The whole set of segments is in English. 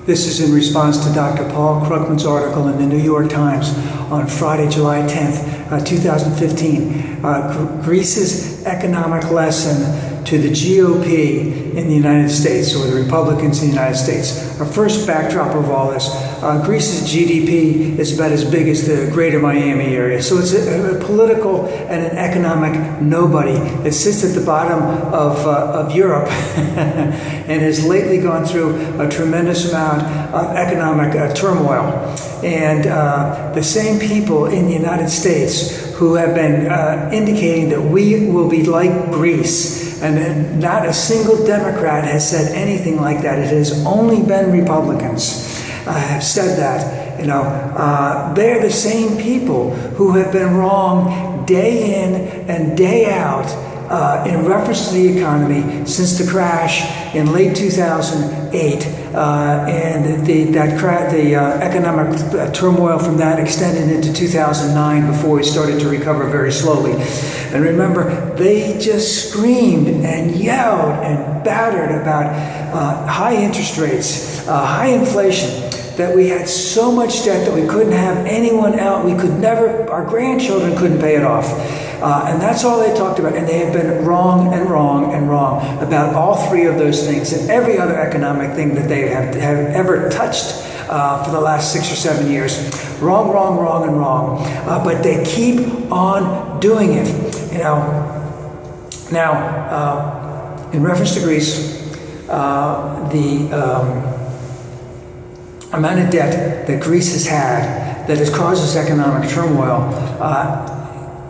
This is in response to Dr. Paul Krugman's article in the New York Times on Friday, July 10th, 2015. Greece's economic lesson to the GOP in the United States, or the Republicans in the United States. Our first backdrop of all this, Greece's GDP is about as big as the greater Miami area. So it's a political and an economic nobody that sits at the bottom of Europe and has lately gone through a tremendous amount of economic turmoil. And the same people in the United States who have been indicating that we will be like Greece, and not a single Democrat has said anything like that. It has only been Republicans have said that. You know, they're the same people who have been wrong day in and day out in reference to the economy since the crash in late 2008, and the economic turmoil from that extended into 2009 before we started to recover very slowly. And remember, they just screamed and yelled and battered about high interest rates, high inflation, that we had so much debt that we couldn't have anyone out. We could never, our grandchildren couldn't pay it off. And that's all they talked about. And they have been wrong and wrong and wrong about all three of those things and every other economic thing that they have ever touched for the last 6 or 7 years. Wrong, wrong, wrong, and wrong. But they keep on doing it. You know. Now, in reference to Greece, the amount of debt that Greece has had that has caused this economic turmoil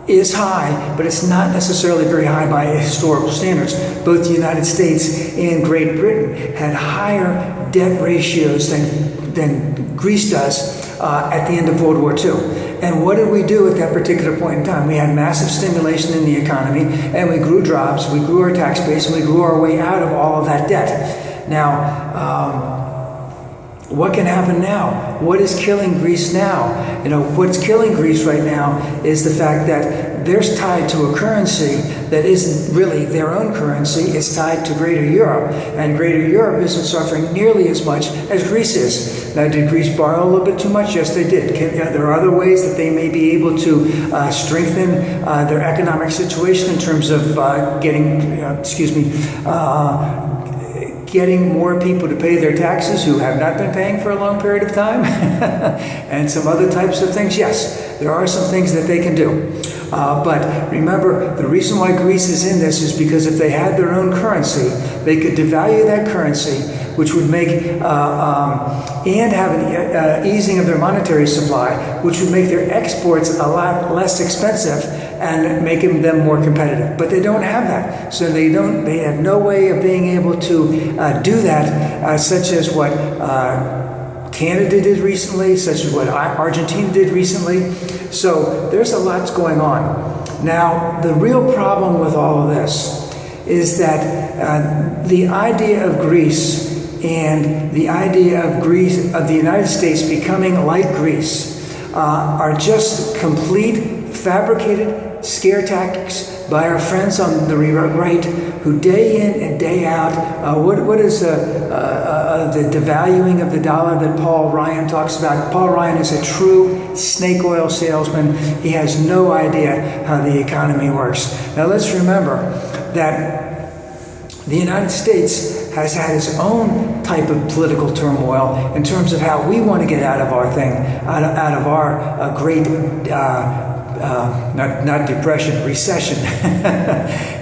is high, but it's not necessarily very high by historical standards. Both the United States and Great Britain had higher debt ratios than Greece does at the end of World War II. And what did we do at that particular point in time? We had massive stimulation in the economy, and we grew jobs, we grew our tax base, and we grew our way out of all of that debt. Now, what can happen now? What is killing Greece now? You know, what's killing Greece right now is the fact that they're tied to a currency that isn't really their own currency. It's tied to Greater Europe, and Greater Europe isn't suffering nearly as much as Greece is. Now, did Greece borrow a little bit too much? Yes, they did. There are other ways that they may be able to strengthen their economic situation in terms of getting more people to pay their taxes who have not been paying for a long period of time, and some other types of things. Yes, there are some things that they can do. But remember, the reason why Greece is in this is because if they had their own currency, they could devalue that currency, which would make, and have an easing of their monetary supply, which would make their exports a lot less expensive and making them more competitive. But they don't have that. So they have no way of being able to do that, such as what Canada did recently, such as what Argentina did recently. So there's a lot going on. Now, the real problem with all of this is that the idea of Greece and the idea of the United States becoming like Greece are just complete fabricated scare tactics by our friends on the right, who day in and day out, what is the devaluing of the dollar that Paul Ryan talks about? Paul Ryan is a true snake oil salesman. He has no idea how the economy works. Now let's remember that the United States has had its own type of political turmoil in terms of how we want to get out of our thing, out of our great not depression, recession.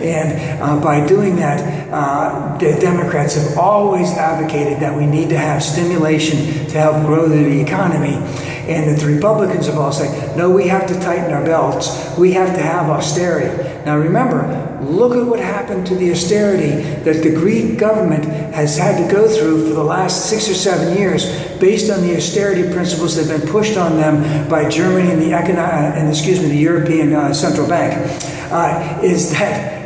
And by doing that, the Democrats have always advocated that we need to have stimulation to help grow the economy. And that the Republicans have all said, no, we have to tighten our belts. We have to have austerity. Now remember, look at what happened to the austerity that the Greek government has had to go through for the last 6 or 7 years based on the austerity principles that have been pushed on them by Germany and the European Central Bank. Is that,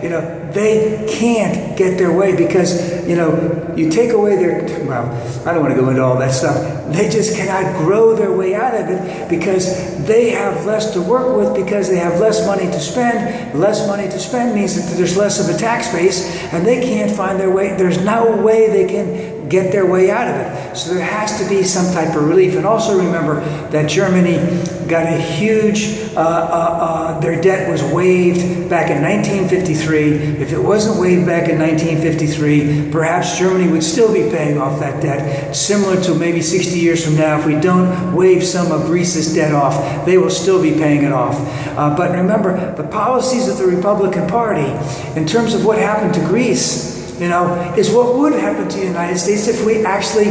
they can't get their way because, you take away I don't want to go into all that stuff. They just cannot grow their way out of it because they have less to work with, because they have less money to spend. Less money to spend means that there's less of a tax base, and they can't find their way. There's no way they can get their way out of it. So there has to be some type of relief. And also remember that Germany got a huge, their debt was waived back in 1953. If it wasn't waived back in 1953, perhaps Germany would still be paying off that debt. Similar to maybe 60 years from now, if we don't waive some of Greece's debt off, they will still be paying it off. But remember, the policies of the Republican Party, in terms of what happened to Greece, is what would happen to the United States if we actually,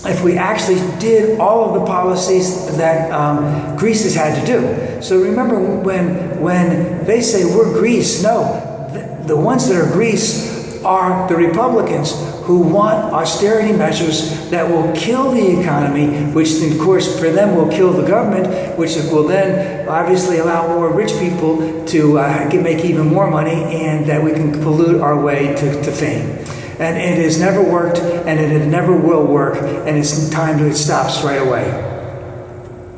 if we actually did all of the policies that Greece has had to do. So remember, when they say we're Greece, no, the ones that are Greece are the Republicans who want austerity measures that will kill the economy, which of course for them will kill the government, which will then obviously allow more rich people to make even more money, and that we can pollute our way to fame. And it has never worked, and it never will work, and it's time that it stops right away.